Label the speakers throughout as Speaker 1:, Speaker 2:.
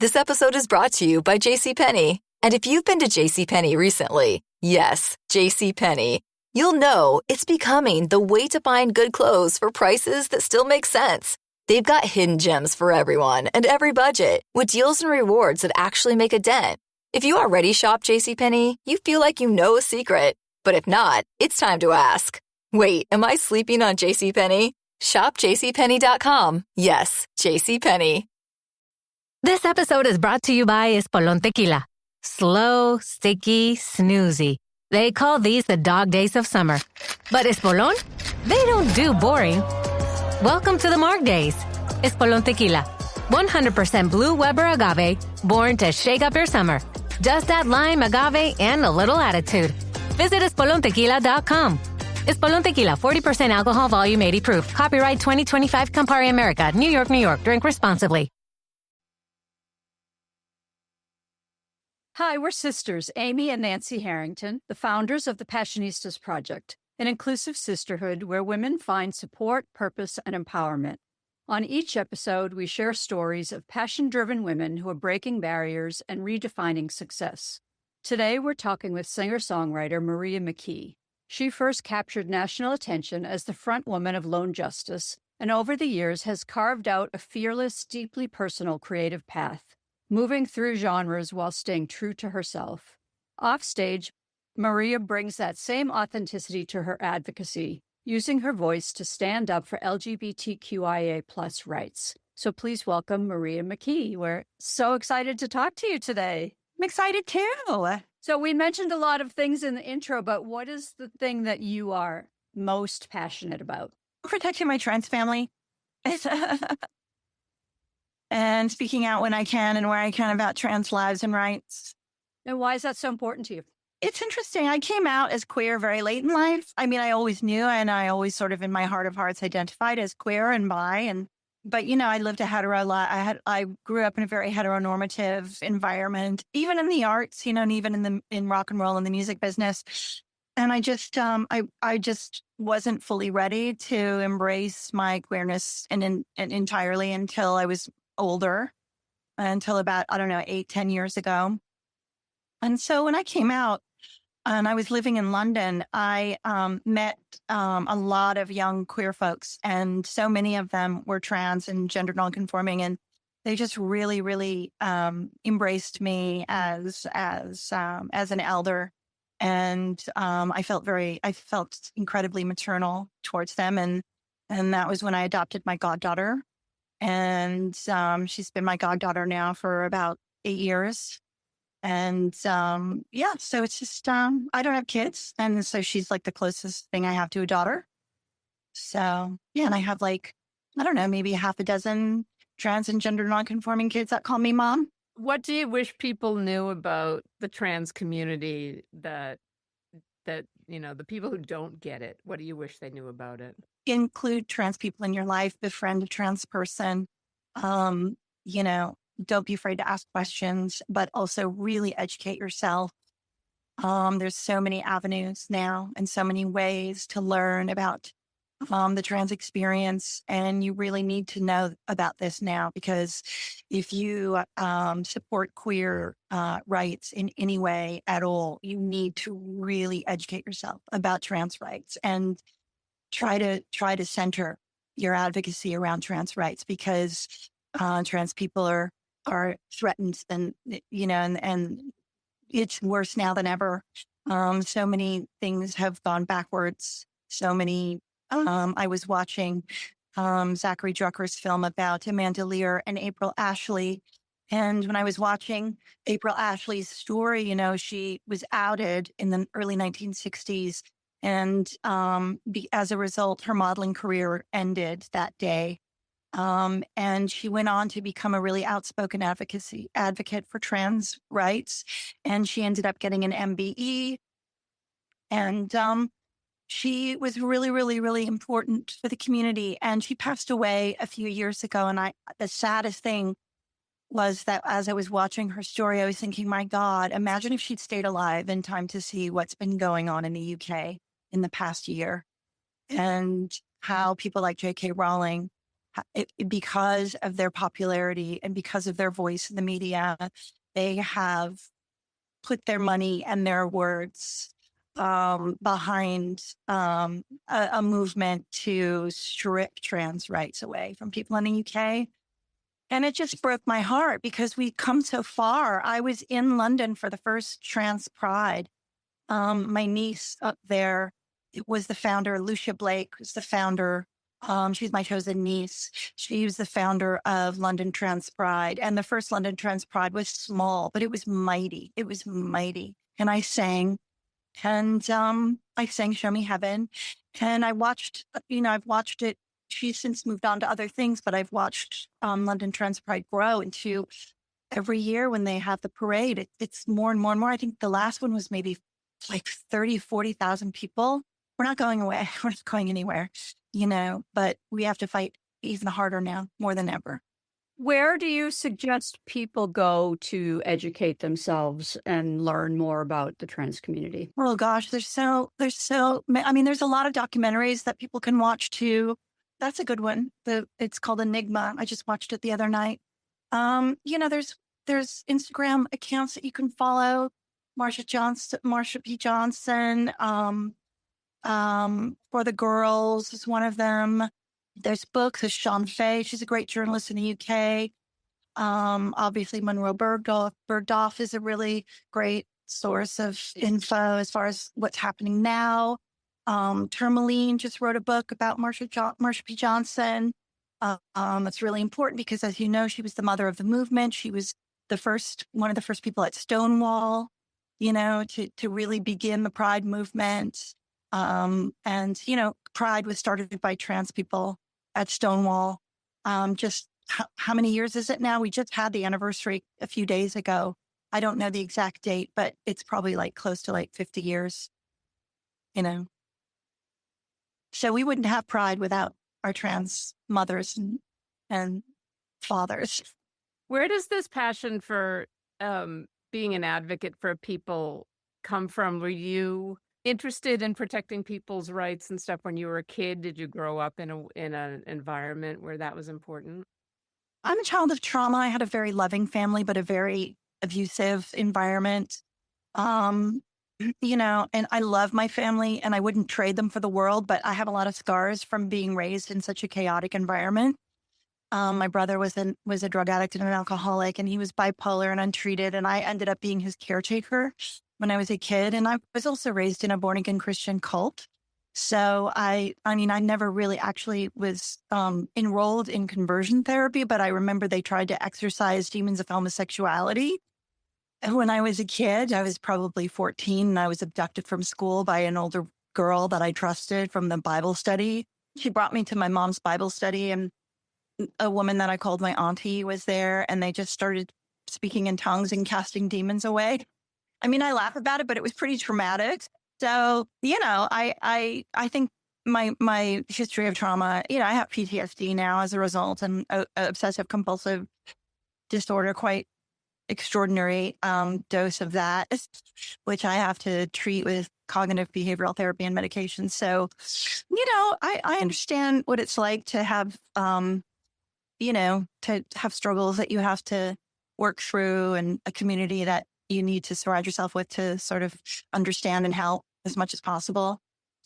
Speaker 1: This episode is brought to you by JCPenney. And if you've been to JCPenney recently, yes, JCPenney, you'll know it's becoming the way to find good clothes for prices that still make sense. They've got hidden gems for everyone and every budget, with deals and rewards that actually make a dent. If you already shop JCPenney, you feel like you know a secret. But if not, it's time to ask. Wait, am I sleeping on JCPenney? Shop JCPenney.com. Yes, JCPenney.
Speaker 2: This episode is brought to you by Espolón Tequila. Slow, sticky, snoozy. They call these the dog days of summer. But Espolón? They don't do boring. Welcome to the Marg Days. Espolón Tequila. 100% blue Weber agave, born to shake up your summer. Just add lime, agave, and a little attitude. Visit EspolónTequila.com. Espolón Tequila, 40% alcohol, volume 80 proof. Copyright 2025 Campari America, New York, New York. Drink responsibly.
Speaker 3: Hi, we're sisters, Amy and Nancy Harrington, the founders of the Passionistas Project, an inclusive sisterhood where women find support, purpose, and empowerment. On each episode, we share stories of passion-driven women who are breaking barriers and redefining success. Today, we're talking with singer-songwriter Maria McKee. She first captured national attention as the frontwoman of Lone Justice, and over the years has carved out a fearless, deeply personal creative path, moving through genres while staying true to herself. Offstage, Maria brings that same authenticity to her advocacy, using her voice to stand up for LGBTQIA+ rights. So please welcome Maria McKee. We're so excited to talk to you today.
Speaker 4: I'm excited too.
Speaker 3: So we mentioned a lot of things in the intro, but what is the thing that you are most passionate about?
Speaker 4: Protecting my trans family. And speaking out when I can and where I can about trans lives and rights.
Speaker 3: And why is that so important to you?
Speaker 4: It's interesting. I came out as queer very late in life. I mean, I always knew, and I always sort of in my heart of hearts identified as queer and bi. But you know, I lived a hetero life. I grew up in a very heteronormative environment, even in the arts, you know, and even in rock and roll and the music business. And I just wasn't fully ready to embrace my queerness and entirely until I was older, until about, 8-10 years ago. And so when I came out and I was living in London, I met a lot of young queer folks, and so many of them were trans and gender nonconforming, and they just really, really embraced me as an elder. And I felt incredibly maternal towards them. And that was when I adopted my goddaughter. And she's been my goddaughter now for about 8 years. And so it's just, I don't have kids. And so she's like the closest thing I have to a daughter. So, yeah, and I have maybe half a dozen trans and gender nonconforming kids that call me mom.
Speaker 5: What do you wish people knew about the trans community that the people who don't get it, what do you wish they knew about it?
Speaker 4: Include trans people in your life, befriend a trans person, don't be afraid to ask questions, but also really educate yourself. There's so many avenues now and so many ways to learn about the trans experience. And you really need to know about this now, because if you support queer rights in any way at all, you need to really educate yourself about trans rights and try to center your advocacy around trans rights, because trans people are threatened, and it's worse now than ever. So many things have gone backwards. So many. I was watching Zachary Drucker's film about Amanda Lear and April Ashley. And when I was watching April Ashley's story, she was outed in the early 1960s. And as a result, her modeling career ended that day. And she went on to become a really outspoken advocate for trans rights. And she ended up getting an MBE. And she was really, really, really important for the community. And she passed away a few years ago. And the saddest thing was that as I was watching her story, I was thinking, my God, imagine if she'd stayed alive in time to see what's been going on in the UK in the past year, and how people like J.K. Rowling because of their popularity and because of their voice in the media, they have put their money and their words behind a movement to strip trans rights away from people in the UK. And it just broke my heart because we've come so far. I was in London for the first trans pride. My niece up there was the founder. Lucia Blake was the founder. She's my chosen niece. She was the founder of London Trans Pride. And the first London Trans Pride was small, but it was mighty. It was mighty. And I sang. And I sang Show Me Heaven. And I watched, I've watched it. She's since moved on to other things, but I've watched London Trans Pride grow into every year when they have the parade. It's more and more and more. I think the last one was maybe like 30, 40,000 people. We're not going away. We're not going anywhere, but we have to fight even harder now, more than ever.
Speaker 3: Where do you suggest people go to educate themselves and learn more about the trans community?
Speaker 4: Oh gosh, there's a lot of documentaries that people can watch too. That's a good one. It's called Enigma. I just watched it the other night. There's Instagram accounts that you can follow. Marsha P. Johnson, For the Girls is one of them. There's books. There's Sean Fay. She's a great journalist in the UK. Obviously, Monroe Bergdorf is a really great source of info as far as what's happening now. Tourmaline just wrote a book about Marsha P. Johnson. It's really important because, as you know, she was the mother of the movement. She was one of the first people at Stonewall, to really begin the Pride movement. Pride was started by trans people at Stonewall. Just how many years is it now? We just had the anniversary a few days ago. I don't know the exact date, but it's probably close to 50 years, So we wouldn't have Pride without our trans mothers and fathers.
Speaker 5: Where does this passion for being an advocate for people come from? Were you interested in protecting people's rights and stuff when you were a kid? Did you grow up in an environment where that was important?
Speaker 4: I'm a child of trauma. I had a very loving family, but a very abusive environment. And I love my family and I wouldn't trade them for the world, but I have a lot of scars from being raised in such a chaotic environment. My brother was a drug addict and an alcoholic, and he was bipolar and untreated. And I ended up being his caretaker when I was a kid. And I was also raised in a born-again Christian cult. So I never really actually was enrolled in conversion therapy, but I remember they tried to exorcise demons of homosexuality. And when I was a kid, I was probably 14, and I was abducted from school by an older girl that I trusted from the Bible study. She brought me to my mom's Bible study, and a woman that I called my auntie was there, and they just started speaking in tongues and casting demons away. I laugh about it, but it was pretty traumatic. So, I think my history of trauma, I have PTSD now as a result, and obsessive compulsive disorder, quite extraordinary dose of that, which I have to treat with cognitive behavioral therapy and medication. So, I understand what it's like to have, to have struggles that you have to work through, and a community that you need to surround yourself with to sort of understand and help as much as possible.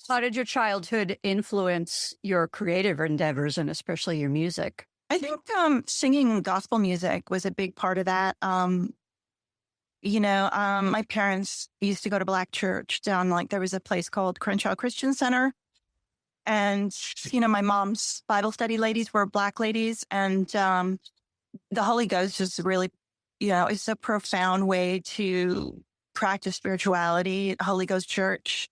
Speaker 3: How did your childhood influence your creative endeavors and especially your music?
Speaker 4: I think singing gospel music was a big part of that. My parents used to go to Black church down, there was a place called Crenshaw Christian Center. And, my mom's Bible study ladies were Black ladies. And the Holy Ghost is really, it's a profound way to practice spirituality at Holy Ghost Church.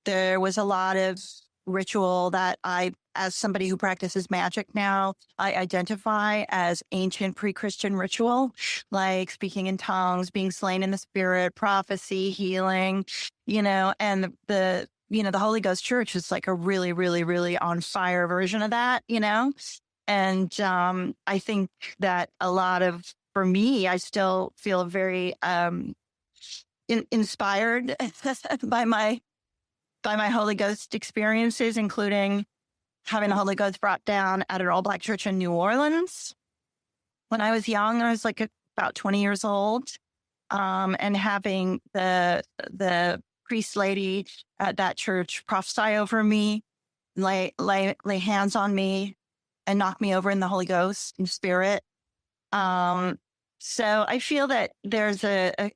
Speaker 4: There was a lot of ritual that as somebody who practices magic now, I identify as ancient pre-Christian ritual, like speaking in tongues, being slain in the spirit, prophecy, healing, and the Holy Ghost Church is a really, really, really on fire version of that, And I think that for me, I still feel very inspired by my Holy Ghost experiences, including having the Holy Ghost brought down at an all-Black church in New Orleans. When I was young, I was like about 20 years old, and having the priest lady at that church prophesy over me, lay hands on me, and knock me over in the Holy Ghost and Spirit. So I feel that there's a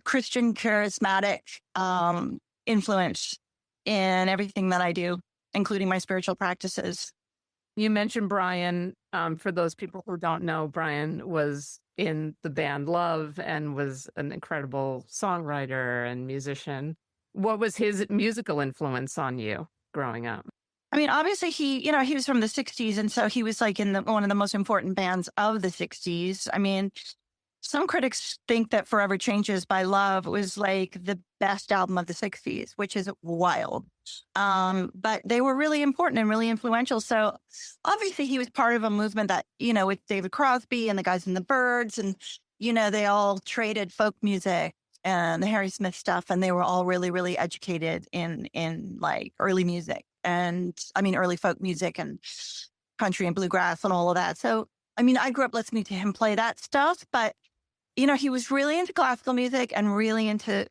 Speaker 4: Christian charismatic influence in everything that I do, including my spiritual practices.
Speaker 5: You mentioned Brian. For those people who don't know, Brian was in the band Love and was an incredible songwriter and musician. What was his musical influence on you growing up?
Speaker 4: I mean, obviously he was from the 60s. And so he was like in one of the most important bands of the 60s. I mean, some critics think that Forever Changes by Love was like the best album of the 60s, which is wild. But they were really important and really influential. So obviously he was part of a movement that, with David Crosby and the guys in the Byrds, and, they all traded folk music and the Harry Smith stuff. And they were all really, really educated in like early music early folk music and country and bluegrass and all of that. So, I mean, I grew up listening to him play that stuff, but he was really into classical music and really into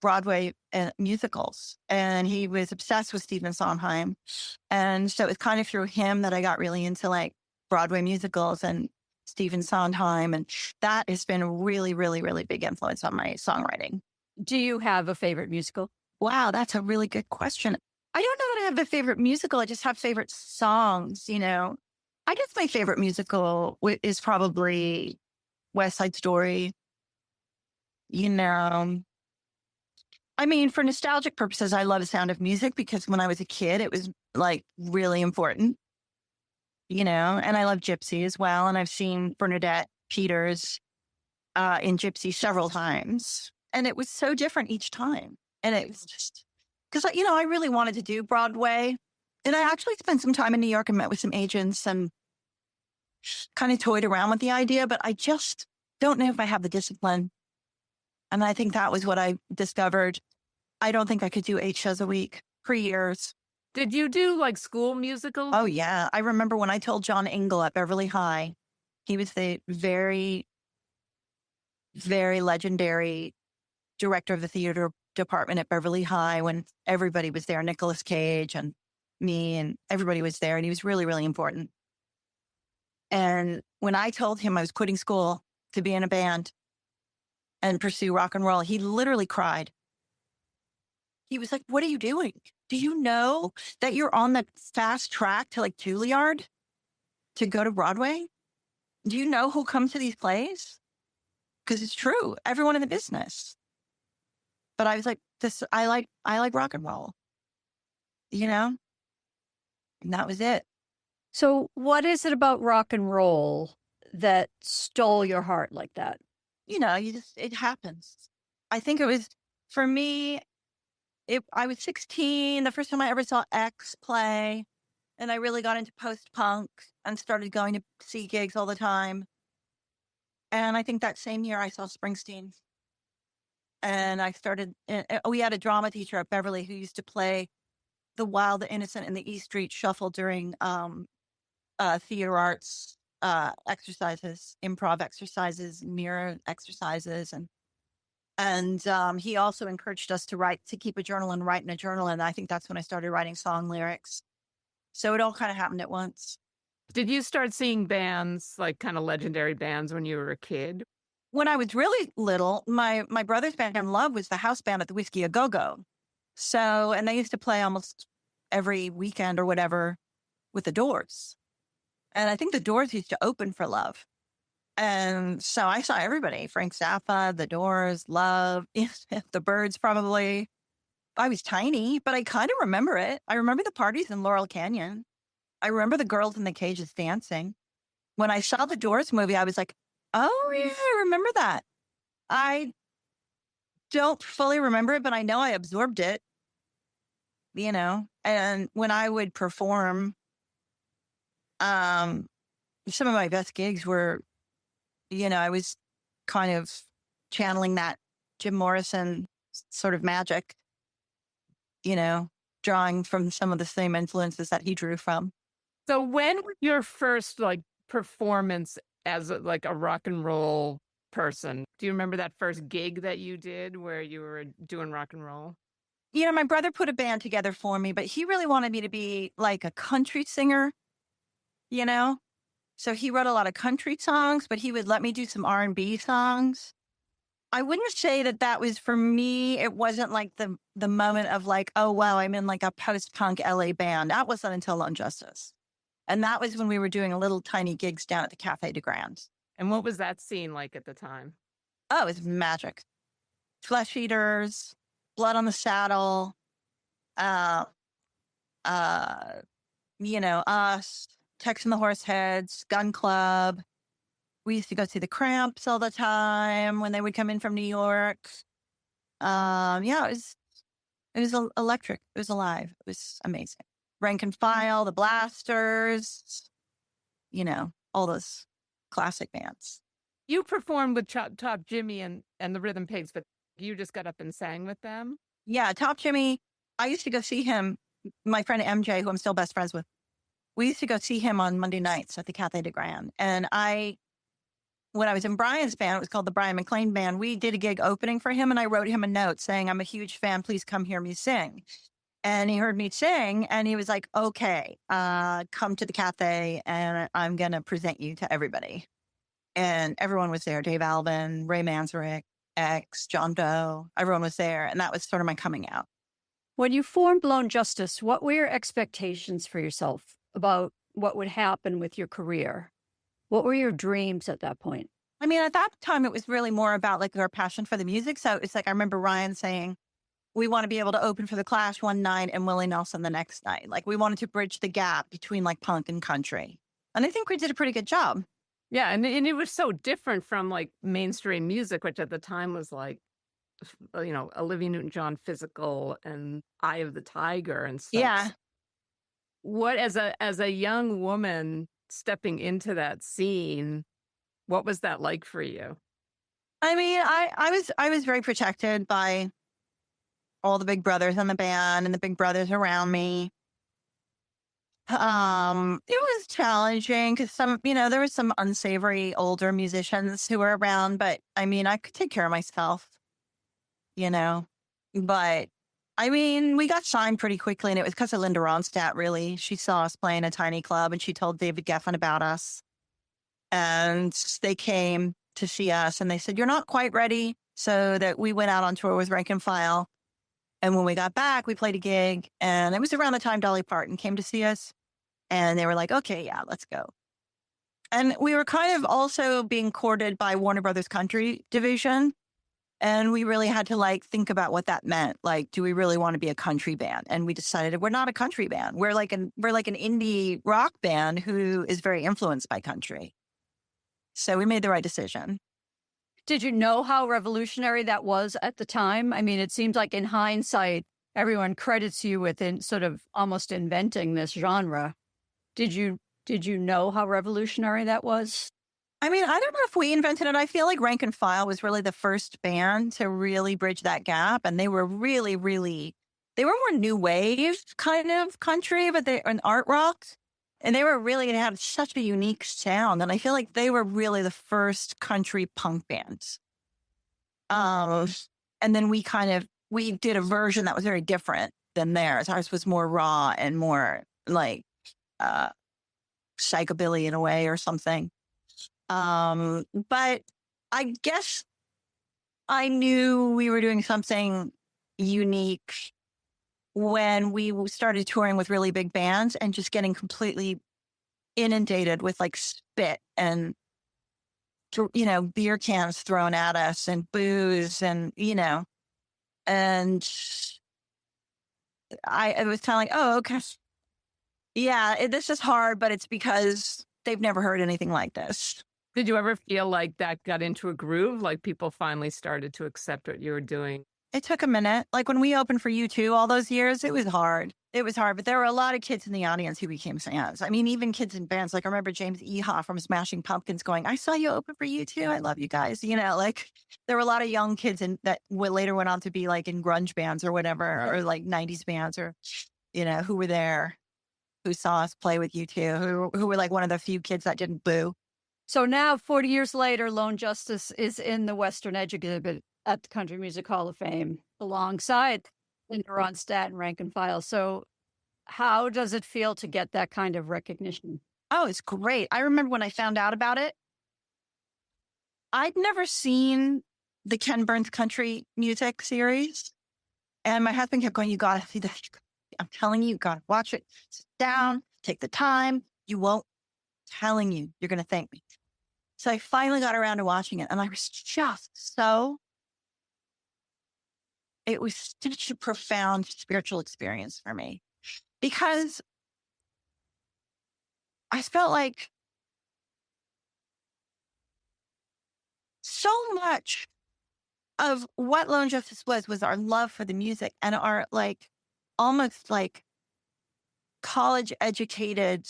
Speaker 4: Broadway musicals. And he was obsessed with Stephen Sondheim. And so it's kind of through him that I got really into like Broadway musicals and Stephen Sondheim. And that has been a really, really, really big influence on my songwriting.
Speaker 3: Do you have a favorite musical?
Speaker 4: Wow, that's a really good question. I don't know that I have a favorite musical. I just have favorite songs, I guess my favorite musical is probably West Side Story. I mean, for nostalgic purposes, I love The Sound of Music because when I was a kid, it was like really important, and I love Gypsy as well. And I've seen Bernadette Peters in Gypsy several times. And it was so different each time. And it was just because, I really wanted to do Broadway. And I actually spent some time in New York and met with some agents and kind of toyed around with the idea, but I just don't know if I have the discipline. And I think that was what I discovered. I don't think I could do 8 shows a week for years.
Speaker 5: Did you do like school musicals?
Speaker 4: Oh, yeah. I remember when I told John Ingle at Beverly High, he was the very, very legendary director of the theater department at Beverly High when everybody was there, Nicolas Cage and me and everybody was there. And he was really, really important. And when I told him I was quitting school to be in a band and pursue rock and roll, he literally cried. He was like, "What are you doing? Do you know that you're on the fast track to like Juilliard to go to Broadway? Do you know who comes to these plays? Because it's true. Everyone in the business." But I was like, I like rock and roll, and that was it.
Speaker 3: So what is it about rock and roll that stole your heart like that?
Speaker 4: It happens. I think it was, for me, I was 16, the first time I ever saw X play, and I really got into post-punk and started going to see gigs all the time. And I think that same year I saw Springsteen. And I started, we had a drama teacher at Beverly who used to play The Wild, the Innocent, and the E Street Shuffle during theater arts exercises, improv exercises, mirror exercises. And he also encouraged us to keep a journal and write in a journal. And I think that's when I started writing song lyrics. So it all kind of happened at once.
Speaker 5: Did you start seeing bands, like kind of legendary bands when you were a kid?
Speaker 4: When I was really little, my brother's band Love was the house band at the Whiskey A Go-Go. So, and they used to play almost every weekend or whatever with the Doors. And I think the Doors used to open for Love. And so I saw everybody, Frank Zappa, the Doors, Love, the Byrds probably. I was tiny, but I kind of remember it. I remember the parties in Laurel Canyon. I remember the girls in the cages dancing. When I saw the Doors movie, I was like, oh, yeah, I remember that. I don't fully remember it, but I know I absorbed it, And when I would perform, some of my best gigs were, I was kind of channeling that Jim Morrison sort of magic, drawing from some of the same influences that he drew from.
Speaker 5: So when was your first like performance as like a rock and roll person? Do you remember that first gig that you did where you were doing rock and roll?
Speaker 4: My brother put a band together for me, but he really wanted me to be like a country singer, you know? So he wrote a lot of country songs, but he would let me do some R&B songs. I wouldn't say that was for me. It wasn't like the moment of like, oh, wow, I'm in like a post-punk LA band. That wasn't until Lone Justice. And that was when we were doing little tiny gigs down at the Café de Grand.
Speaker 5: And what was that scene like at the time?
Speaker 4: Oh, it was magic. Flesh Eaters, Blood on the Saddle, us, Tex and the Horseheads, Gun Club. We used to go see the Cramps all the time when they would come in from New York. It was electric. It was alive. It was amazing. Rank and File, the Blasters, all those classic bands.
Speaker 5: You performed with Top Jimmy and the Rhythm Pigs, but you just got up and sang with them?
Speaker 4: Yeah, Top Jimmy. I used to go see him. My friend MJ, who I'm still best friends with, we used to go see him on Monday nights at the Café de Grand. And when I was in Brian's band, it was called the Brian McLean Band. We did a gig opening for him, and I wrote him a note saying, I'm a huge fan. Please come hear me sing. And he heard me sing, and he was like, okay, come to the cafe, and I'm going to present you to everybody. And everyone was there. Dave Alvin, Ray Manzarek, X, John Doe. Everyone was there, and that was sort of my coming out.
Speaker 3: When you formed Lone Justice, what were your expectations for yourself about what would happen with your career? What were your dreams at that point?
Speaker 4: I mean, at that time, it was really more about like our passion for the music. So it's like, I remember Ryan saying, we want to be able to open for The Clash one night and Willie Nelson the next night. Like we wanted to bridge the gap between like punk and country. And I think we did a pretty good job.
Speaker 5: Yeah. And it was so different from like mainstream music, which at the time was like, Olivia Newton-John Physical and Eye of the Tiger and stuff.
Speaker 4: Yeah.
Speaker 5: What, as a young woman stepping into that scene, what was that like for you?
Speaker 4: I mean, I was very protected by all the big brothers in the band and the big brothers around me. It was challenging because there was some unsavory older musicians who were around, but I mean, I could take care of myself, but I mean, we got signed pretty quickly, and it was because of Linda Ronstadt, really. She saw us playing a tiny club, and she told David Geffen about us. And they came to see us, and they said, you're not quite ready. So that we went out on tour with Rank and File. And when we got back, we played a gig, and it was around the time Dolly Parton came to see us. And they were like, okay, yeah, let's go. And we were kind of also being courted by Warner Brothers Country Division. And we really had to like think about what that meant. Like, do we really want to be a country band? And we decided we're not a country band. We're like an indie rock band who is very influenced by country. So we made the right decision.
Speaker 3: Did you know how revolutionary that was at the time? I mean, it seems like in hindsight, everyone credits you with sort of almost inventing this genre. Did you know how revolutionary that was?
Speaker 4: I mean, I don't know if we invented it. I feel like Rank and File was really the first band to really bridge that gap. And they were really, really, they were more new wave kind of country, but they an art rock. And they had such a unique sound. And I feel like they were really the first country punk bands. And then we did a version that was very different than theirs. Ours was more raw and more like psychobilly in a way or something. But I guess I knew we were doing something unique when we started touring with really big bands and just getting completely inundated with like spit and, beer cans thrown at us and booze and, and I was kind of like, oh, okay. Yeah, this is hard, but it's because they've never heard anything like this.
Speaker 5: Did you ever feel like that got into a groove? Like people finally started to accept what you were doing?
Speaker 4: It took a minute. Like when we opened for U2 all those years, it was hard. It was hard, but there were a lot of kids in the audience who became fans. I mean, even kids in bands. Like I remember James Eha from Smashing Pumpkins going, I saw you open for U2. I love you guys. Like there were a lot of young kids that later went on to be like in grunge bands or whatever, or like 90s bands or who were there, who saw us play with U2, who were like one of the few kids that didn't boo.
Speaker 3: So now, 40 years later, Lone Justice is in the Western Edge exhibit at the Country Music Hall of Fame alongside Linda Ronstadt and Rank and File. So how does it feel to get that kind of recognition?
Speaker 4: Oh, it's great. I remember when I found out about it, I'd never seen the Ken Burns country music series. And my husband kept going, you got to see this. I'm telling you got to watch it. Sit down, take the time. You won't. Telling you, you're going to thank me. So I finally got around to watching it. And I was it was such a profound spiritual experience for me. Because I felt like so much of what Lone Justice was our love for the music and our almost college educated,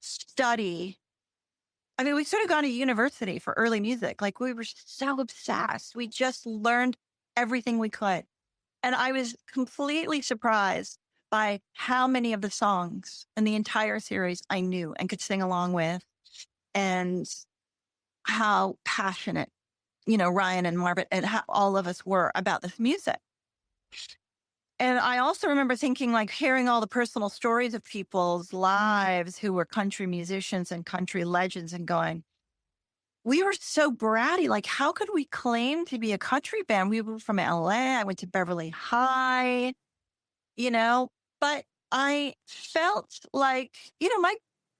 Speaker 4: study. I mean, we sort of gone to university for early music. Like we were so obsessed. We just learned everything we could. And I was completely surprised by how many of the songs in the entire series I knew and could sing along with, and how passionate, Ryan and Marvin and how all of us were about this music. And I also remember thinking, hearing all the personal stories of people's lives who were country musicians and country legends and going, we were so bratty. How could we claim to be a country band? We were from LA. I went to Beverly High, but I felt like, my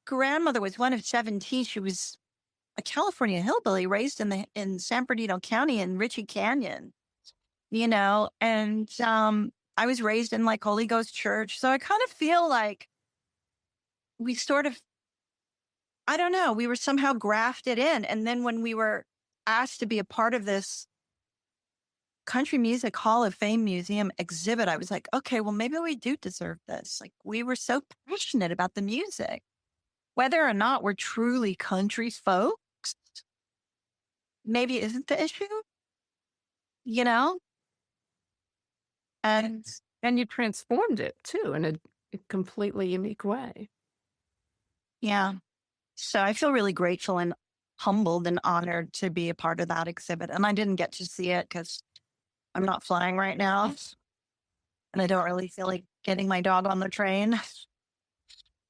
Speaker 4: grandmother was one of 17. She was a California hillbilly raised in San Bernardino County in Ritchie Canyon, and I was raised in Holy Ghost Church. So I kind of feel like we sort of, I don't know, we were somehow grafted in. And then when we were asked to be a part of this Country Music Hall of Fame Museum exhibit, I was like, okay, well, maybe we do deserve this. We were so passionate about the music, whether or not we're truly country folks, maybe isn't the issue,
Speaker 5: And you transformed it too in a completely unique way.
Speaker 4: Yeah. So I feel really grateful and humbled and honored to be a part of that exhibit. And I didn't get to see it because I'm not flying right now. And I don't really feel like getting my dog on the train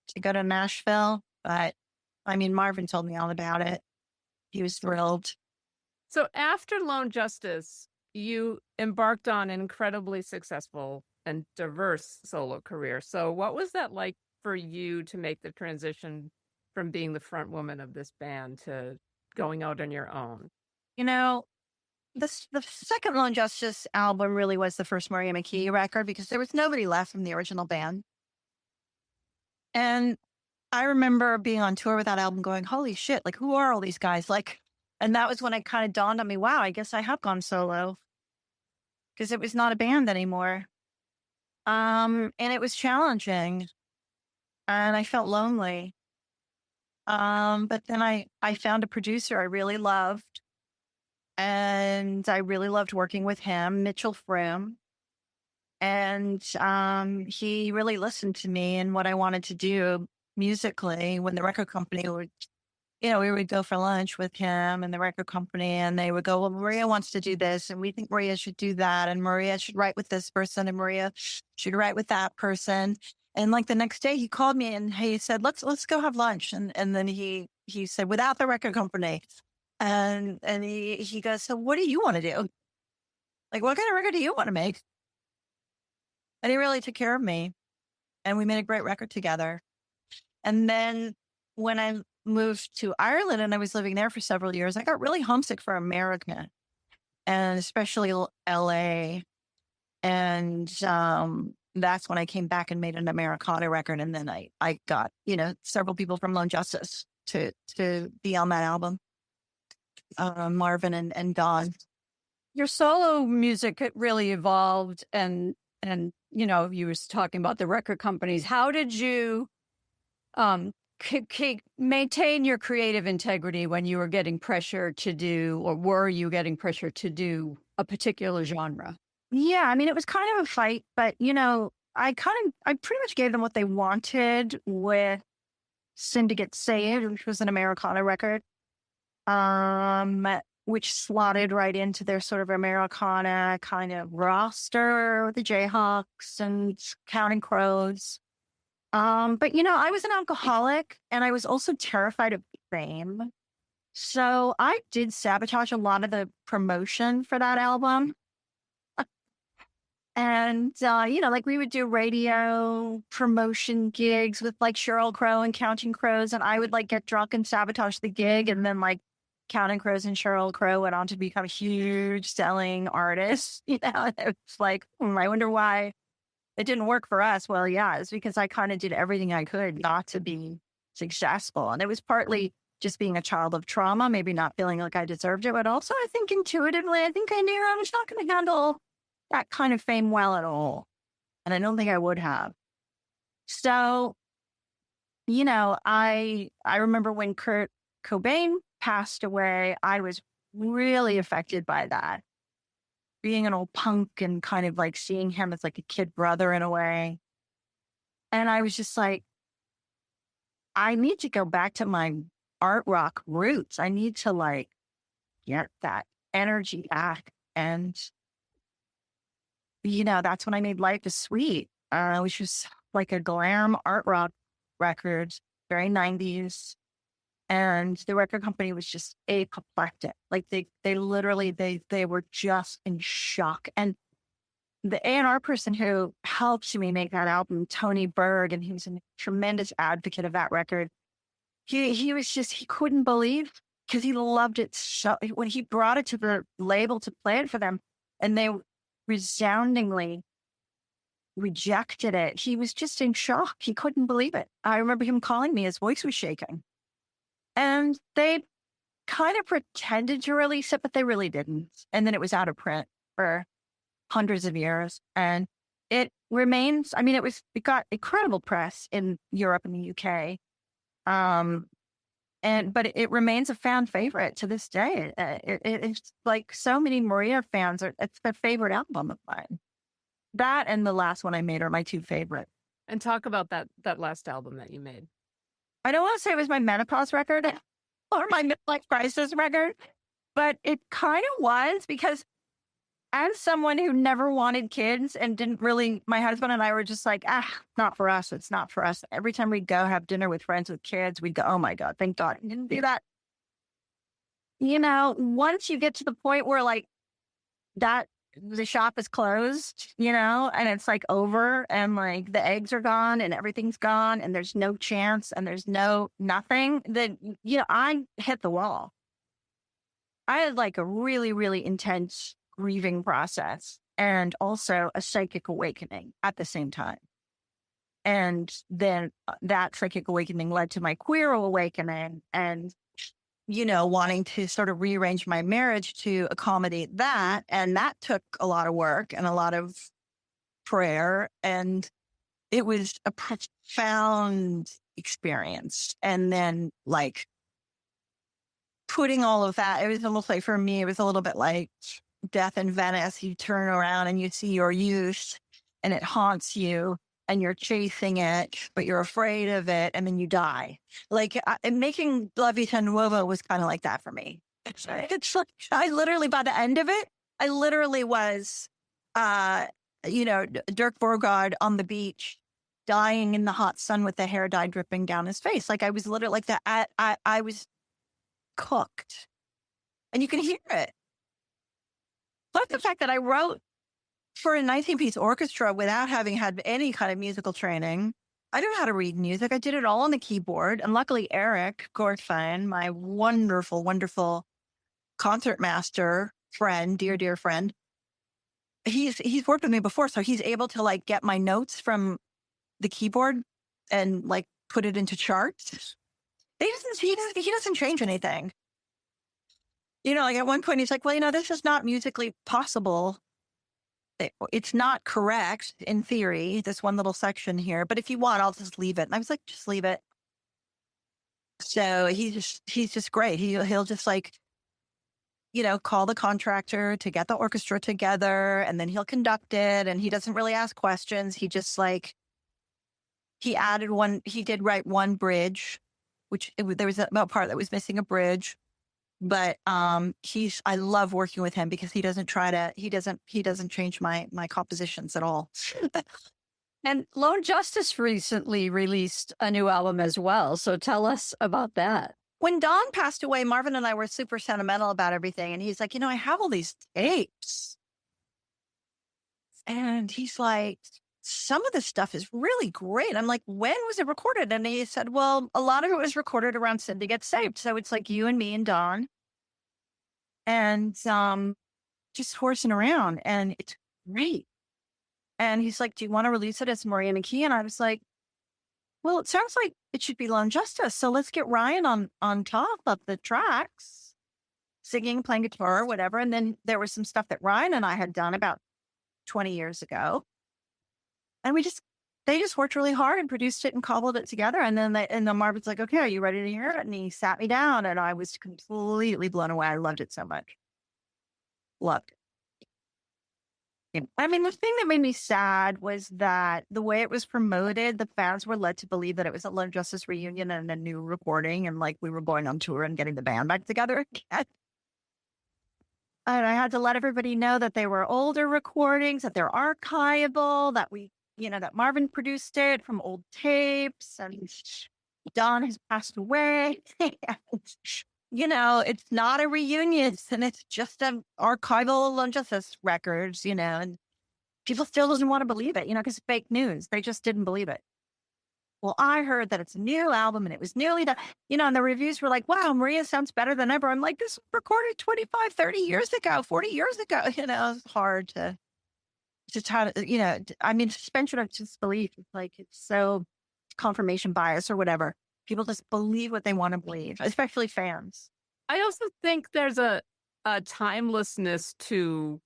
Speaker 4: to go to Nashville. But I mean, Marvin told me all about it. He was thrilled.
Speaker 5: So after Lone Justice, you embarked on an incredibly successful and diverse solo career. So what was that like for you to make the transition from being the front woman of this band to going out on your own?
Speaker 4: The second Lone Justice album really was the first Maria McKee record because there was nobody left from the original band. And I remember being on tour with that album going, holy shit, who are all these guys? And that was when it kind of dawned on me, wow, I guess I have gone solo because it was not a band anymore. And it was challenging and I felt lonely. But then I found a producer I really loved, and I really loved working with him, Mitchell Froome. And he really listened to me and what I wanted to do musically. When the record company would, we would go for lunch with him and the record company, and they would go, well, Maria wants to do this, and we think Maria should do that, and Maria should write with this person, and Maria should write with that person. And the next day he called me and he said, let's go have lunch. And then he said, without the record company. And he goes, so what do you want to do? What kind of record do you want to make? And he really took care of me, and we made a great record together. And then when I moved to Ireland and I was living there for several years, I got really homesick for America, and especially LA. And that's when I came back and made an Americana record. And then I got, several people from Lone Justice to be on that album, Marvin and Don.
Speaker 3: Your solo music really evolved, and you was talking about the record companies. How did you maintain your creative integrity when you were getting pressure to do, or were you getting pressure to do a particular genre?
Speaker 4: Yeah, I mean, it was kind of a fight, but I pretty much gave them what they wanted with Syndicate Saved, which was an Americana record, which slotted right into their sort of Americana kind of roster with the Jayhawks and Counting Crows. But I was an alcoholic and I was also terrified of fame. So I did sabotage a lot of the promotion for that album. And, like we would do radio promotion gigs with like Sheryl Crow and Counting Crows. And I would like get drunk and sabotage the gig. And then like Counting Crows and Sheryl Crow went on to become huge selling artists. And it's like, I wonder why it didn't work for us. Well, yeah, it's because I kind of did everything I could not to be successful. And it was partly just being a child of trauma, maybe not feeling like I deserved it. But also I think intuitively, I think I knew I was not going to handle that kind of fame well at all. And I don't think I would have. So, I remember when Kurt Cobain passed away, I was really affected by that. Being an old punk and kind of like seeing him as like a kid brother in a way. And I was just like, I need to go back to my art rock roots. I need to like get that energy back. And that's when I made Life is Sweet, which was like a glam art rock record, very 90s. And the record company was just apoplectic. Like they literally, they were just in shock. And the A&R person who helped me make that album, Tony Berg, and he was a tremendous advocate of that record. He was just, he couldn't believe, because he loved it so, when he brought it to the label to play it for them, and they resoundingly rejected it. He was just in shock. He couldn't believe it. I remember him calling me, his voice was shaking. And they kind of pretended to release it, but they really didn't. And then it was out of print for hundreds of years. And it remains, I mean, it got incredible press in Europe and the UK. But it remains a fan favorite to this day. It's like so many Maria fans, it's their favorite album of mine. That and the last one I made are my two favorite.
Speaker 5: And talk about that last album that you made.
Speaker 4: I don't want to say it was my menopause record or my midlife crisis record, but it kind of was, because as someone who never wanted kids and didn't really, my husband and I were just like, not for us. It's not for us. Every time we'd go have dinner with friends with kids, we'd go, oh my God, thank God I didn't do that. Once you get to the point where like that, the shop is closed, and it's like over, and like the eggs are gone and everything's gone and there's no chance and there's nothing, then, I hit the wall. I had like a really, really intense grieving process and also a psychic awakening at the same time. And then that psychic awakening led to my queer awakening and, wanting to sort of rearrange my marriage to accommodate that. And that took a lot of work and a lot of prayer. And it was a profound experience. And then like putting all of that, it was almost like, for me, it was a little bit like Death in Venice. You turn around and you see your youth and it haunts you and you're chasing it, but you're afraid of it, and then you die. Like making La Vita Nuova was kind of like that for me. It's like, I literally, by the end of it, I literally was, Dirk Bogarde on the beach, dying in the hot sun with the hair dye dripping down his face. Like I was literally like that. I was cooked, and you can hear it. Plus the fact that I wrote for a 19-piece orchestra without having had any kind of musical training. I don't know how to read music. I did it all on the keyboard. And luckily, Eric Gorfine, my wonderful, wonderful concertmaster friend, dear friend, he's worked with me before. So he's able to like get my notes from the keyboard and like put it into charts. He doesn't change anything. Like at one point he's like, well, this is not musically possible. It's not correct in theory, this one little section here, but if you want, I'll just leave it. And I was like, just leave it. So he's just great. He'll just like call the contractor to get the orchestra together, and then he'll conduct it. And he doesn't really ask questions. He just he did write one bridge, there was a part that was missing a bridge. But I love working with him because he doesn't change my compositions at all.
Speaker 3: And Lone Justice recently released a new album as well. So tell us about that.
Speaker 4: When Don passed away, Marvin and I were super sentimental about everything. And he's like, I have all these tapes. And he's like, some of this stuff is really great. I'm like, when was it recorded? And he said, well, a lot of it was recorded around Cindy Gets Saved. So it's like you and me and Don. And just horsing around. And it's great. And he's like, do you want to release it as Maria McKee? And I was like, well, it sounds like it should be Lone Justice. So let's get Ryan on top of the tracks, singing, playing guitar, whatever. And then there was some stuff that Ryan and I had done about 20 years ago. And they just worked really hard and produced it and cobbled it together. And then Marvin's like, okay, are you ready to hear it? And he sat me down and I was completely blown away. I loved it so much. Loved it. I mean, the thing that made me sad was that the way it was promoted, the fans were led to believe that it was a Lone Justice reunion and a new recording, and like we were going on tour and getting the band back together again. And I had to let everybody know that they were older recordings, that they're archival, that that Marvin produced it from old tapes, and Don has passed away. It's not a reunion, and it's just an archival Lone Justice records, and people still doesn't want to believe it, because it's fake news. They just didn't believe it. Well, I heard that it's a new album and it was newly done, and the reviews were like, wow, Maria sounds better than ever. I'm like, this was recorded 25, 30 years ago, 40 years ago. It's hard to try to, I mean, suspension of disbelief. It's like, it's so confirmation bias or whatever. People just believe what they want to believe, especially fans.
Speaker 5: I also think there's a timelessness to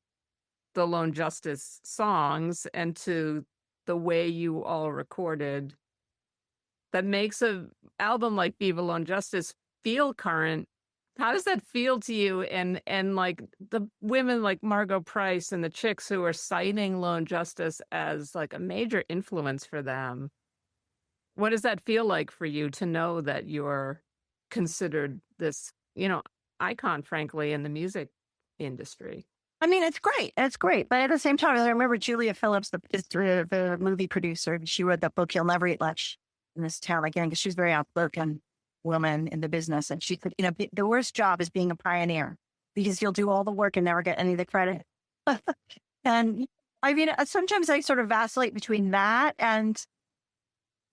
Speaker 5: the Lone Justice songs and to the way you all recorded that makes an album like Viva Lone Justice feel current. How does that feel to you? And like the women like Margot Price and the chicks who are citing Lone Justice as like a major influence for them. What does that feel like for you to know that you're considered this, icon, frankly, in the music industry?
Speaker 4: I mean, it's great. It's great. But at the same time, I remember Julia Phillips, the movie producer, she wrote that book, You'll Never Eat Lunch in This Town Again, because she's a very outspoken woman in the business. And she said, the worst job is being a pioneer because you'll do all the work and never get any of the credit. And I mean, sometimes I sort of vacillate between that and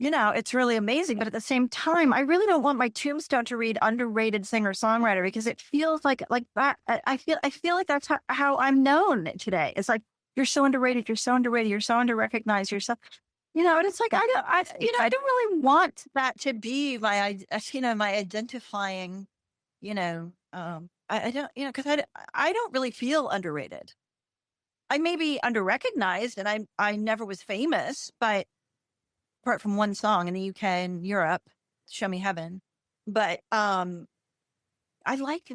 Speaker 4: it's really amazing. But at the same time, I really don't want my tombstone to read underrated singer-songwriter because it feels like that. I feel like that's how I'm known today. It's like, you're so underrated. You're so underrated. You're so underrecognized. You're so, and it's like, I don't really want that to be my identifying, I don't, because I don't really feel underrated. I may be underrecognized and I never was famous, but apart from one song in the UK and Europe, Show Me Heaven. But I like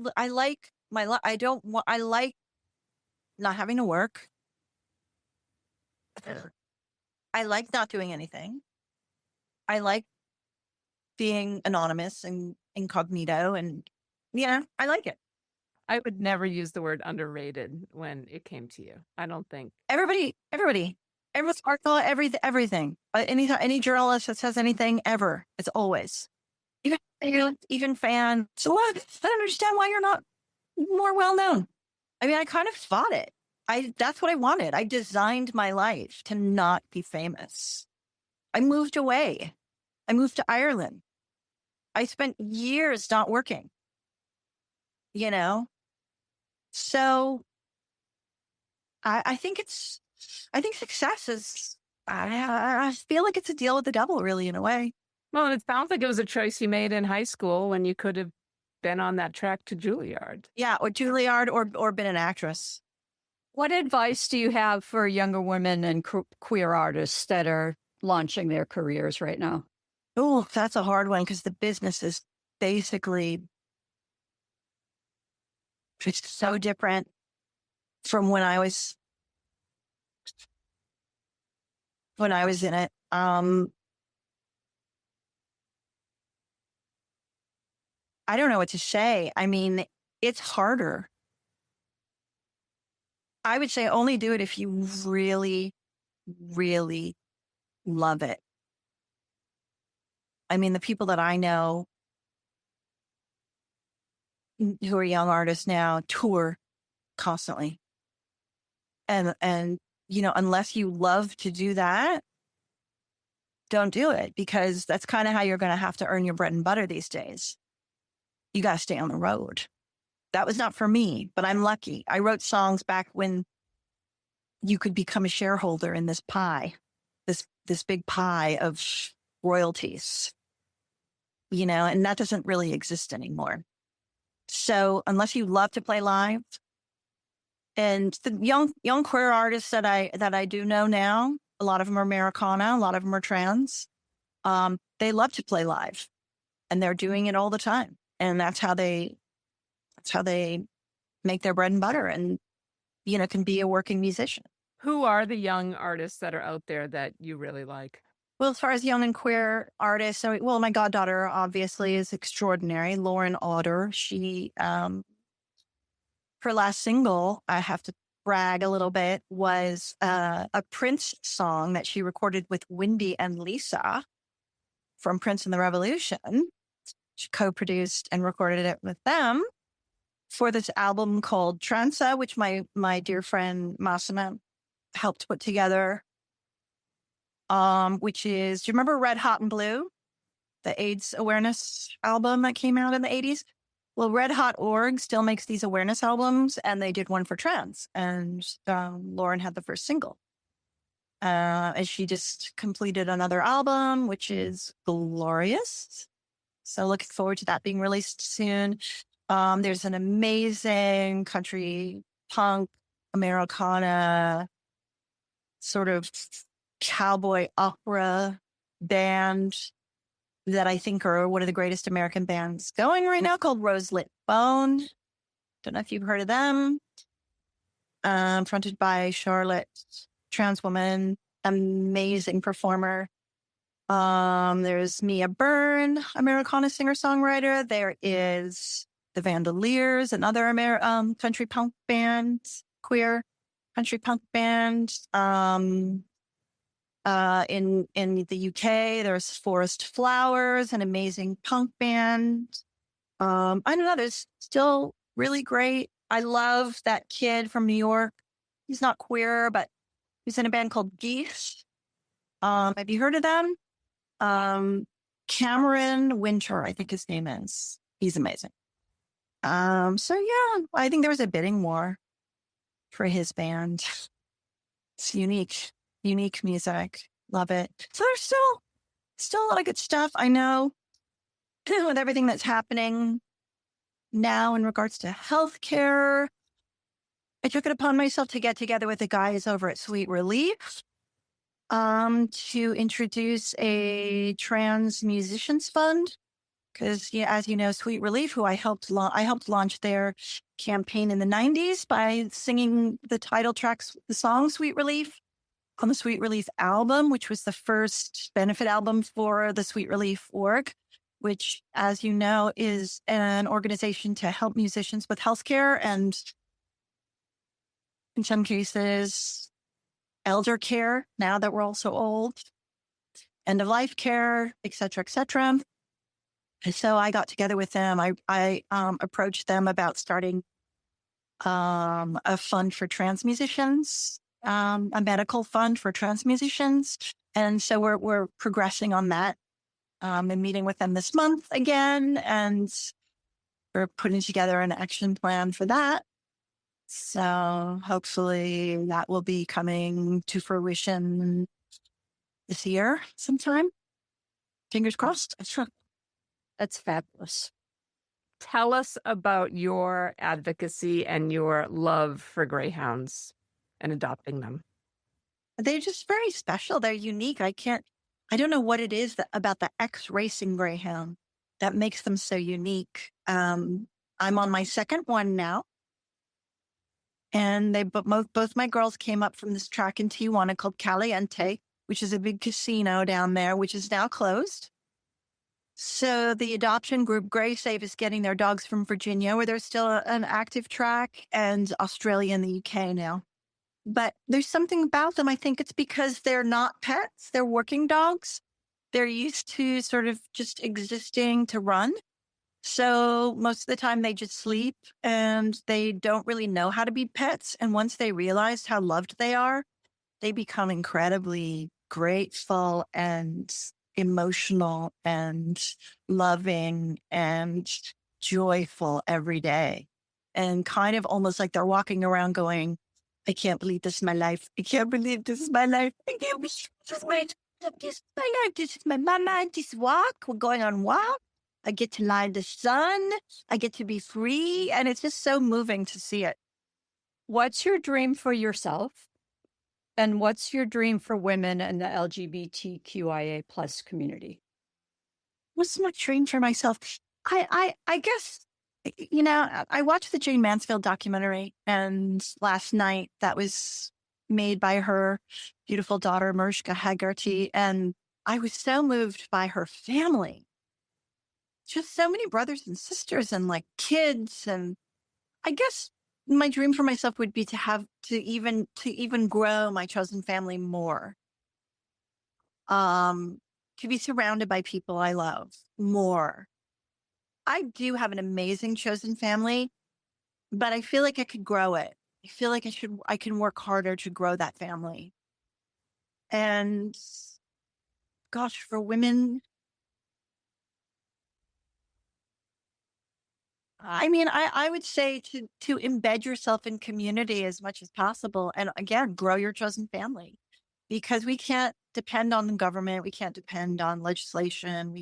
Speaker 4: not having to work. I like not doing anything. I like being anonymous and incognito, and I like it.
Speaker 5: I would never use the word underrated when it came to you. I don't think
Speaker 4: everyone's article, everything. Any journalist that says anything ever, it's always even fans. So what? I don't understand why you're not more well known. I mean, I kind of fought it. That's what I wanted. I designed my life to not be famous. I moved away. I moved to Ireland. I spent years not working. So I think success is, I feel like it's a deal with the devil, really, in a way.
Speaker 5: Well, it sounds like it was a choice you made in high school when you could have been on that track to Juilliard.
Speaker 4: Yeah, or Juilliard or been an actress.
Speaker 3: What advice do you have for younger women and queer artists that are launching their careers right now?
Speaker 4: Oh, that's a hard one because the business is basically It's so different from when I was in it. I don't know what to say. I mean, it's harder. I would say only do it if you really, really love it. I mean, the people that I know who are young artists now tour constantly. And unless you love to do that, don't do it, because that's kind of how you're going to have to earn your bread and butter these days. You got to stay on the road. That was not for me, but I'm lucky. I wrote songs back when you could become a shareholder in this pie, this big pie of royalties, and that doesn't really exist anymore. So unless you love to play live, and the young queer artists that I do know now, a lot of them are Americana, a lot of them are trans. They love to play live, and they're doing it all the time, and that's how they make their bread and butter, and can be a working musician.
Speaker 5: Who are the young artists that are out there that you really like?
Speaker 4: Well, as far as young and queer artists, my goddaughter obviously is extraordinary, Lauren Otter. She, her last single, I have to brag a little bit, was a Prince song that she recorded with Wendy and Lisa from Prince and the Revolution. She co-produced and recorded it with them for this album called Transa, which my dear friend Massimo helped put together. Which is, do you remember Red, Hot and Blue, the AIDS awareness album that came out in the 80s? Well, Red Hot Org still makes these awareness albums, and they did one for trans, and Lauren had the first single. And she just completed another album, which is glorious. So looking forward to that being released soon. There's an amazing country punk, Americana, sort of cowboy opera band that I think are one of the greatest American bands going right now, called Rose Lit Bone. Don't know if you've heard of them. Fronted by Charlotte, trans woman, amazing performer. There's Mia Byrne, Americana singer-songwriter. There is the Vandaliers, another country punk band, queer country punk band. In the UK, there's Forest Flowers, an amazing punk band. I don't know, there's still really great. I love that kid from New York. He's not queer, but he's in a band called Geese. Have you heard of them? Cameron Winter, I think his name is. He's amazing. So yeah, I think there was a bidding war for his band. It's unique music. Love it. So there's still a lot of good stuff. I know with everything that's happening now in regards to healthcare, I took it upon myself to get together with the guys over at Sweet Relief to introduce a trans musicians fund. Because as you know, Sweet Relief, who I helped launch their campaign in the 90s by singing the title tracks, the song Sweet Relief, on the Sweet Relief album, which was the first benefit album for the Sweet Relief org, which, as you know, is an organization to help musicians with healthcare and, in some cases, elder care, now that we're all so old, end of life care, et cetera, et cetera. And so I got together with them. I approached them about starting a fund for trans musicians, a medical fund for trans musicians. And so we're progressing on that. I'm meeting with them this month again, and we're putting together an action plan for that. So hopefully that will be coming to fruition this year sometime. Fingers crossed.
Speaker 3: That's fabulous.
Speaker 5: Tell us about your advocacy and your love for greyhounds and adopting them.
Speaker 4: They're just very special. They're unique. I don't know what it is about the X-racing greyhound that makes them so unique. I'm on my second one now. And both my girls came up from this track in Tijuana called Caliente, which is a big casino down there, which is now closed. So the adoption group Gray Save is getting their dogs from Virginia, where there's still an active track, and Australia and the UK now. But there's something about them. I think it's because they're not pets. They're working dogs. They're used to sort of just existing to run. So most of the time they just sleep and they don't really know how to be pets. And once they realize how loved they are, they become incredibly grateful and emotional and loving and joyful every day. And kind of almost like they're walking around going, I can't believe this is my life. I can't believe this is my life. I can't believe this is my life. This is my mama. This walk. We're going on walk. I get to lie in the sun. I get to be free. And it's just so moving to see it.
Speaker 3: What's your dream for yourself? And what's your dream for women and the LGBTQIA plus community?
Speaker 4: What's my dream for myself? I guess, I watched the Jane Mansfield documentary, and last night that was made by her beautiful daughter, Mariska Hargitay, and I was so moved by her family. Just so many brothers and sisters and like kids. And I guess my dream for myself would be to even grow my chosen family more. To be surrounded by people I love more. I do have an amazing chosen family, but I feel like I could grow it. I feel like I can work harder to grow that family. And gosh, for women, I mean, I would say to embed yourself in community as much as possible. And again, grow your chosen family, because we can't depend on the government. We can't depend on legislation.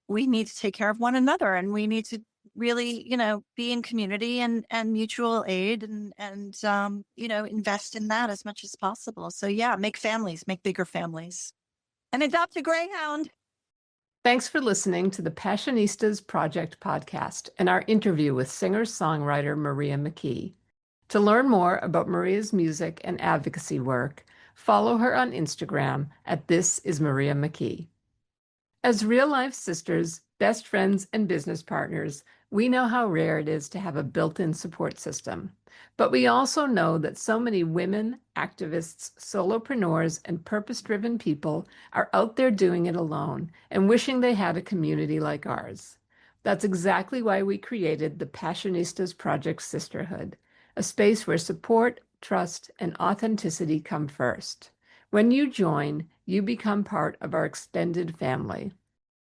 Speaker 4: We need to take care of one another, and we need to really, be in community and mutual aid and invest in that as much as possible. So yeah, make families, make bigger families, and adopt a greyhound.
Speaker 5: Thanks for listening to the Passionistas Project podcast and our interview with singer-songwriter Maria McKee. To learn more about Maria's music and advocacy work, follow her on Instagram at This Is Maria McKee. As real-life sisters, best friends, and business partners, we know how rare it is to have a built-in support system. But we also know that so many women, activists, solopreneurs, and purpose-driven people are out there doing it alone and wishing they had a community like ours. That's exactly why we created the Passionistas Project Sisterhood, a space where support, trust, and authenticity come first. When you join, you become part of our extended family.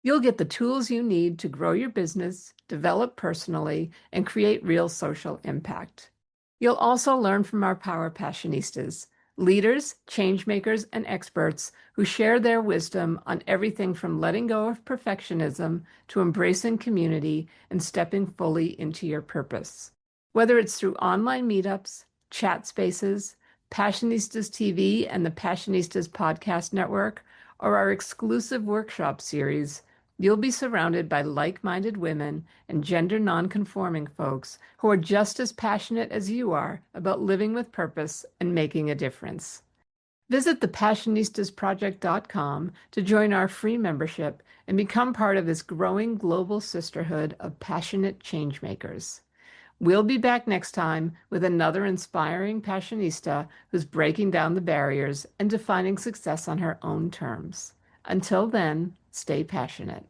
Speaker 5: You'll get the tools you need to grow your business, develop personally, and create real social impact. You'll also learn from our Power Passionistas, leaders, changemakers, and experts who share their wisdom on everything from letting go of perfectionism to embracing community and stepping fully into your purpose. Whether it's through online meetups, chat spaces, Passionistas TV and the Passionistas Podcast Network, or our exclusive workshop series, you'll be surrounded by like-minded women and gender non-conforming folks who are just as passionate as you are about living with purpose and making a difference. Visit thepassionistasproject.com to join our free membership and become part of this growing global sisterhood of passionate changemakers. We'll be back next time with another inspiring Passionista who's breaking down the barriers and defining success on her own terms. Until then, stay passionate.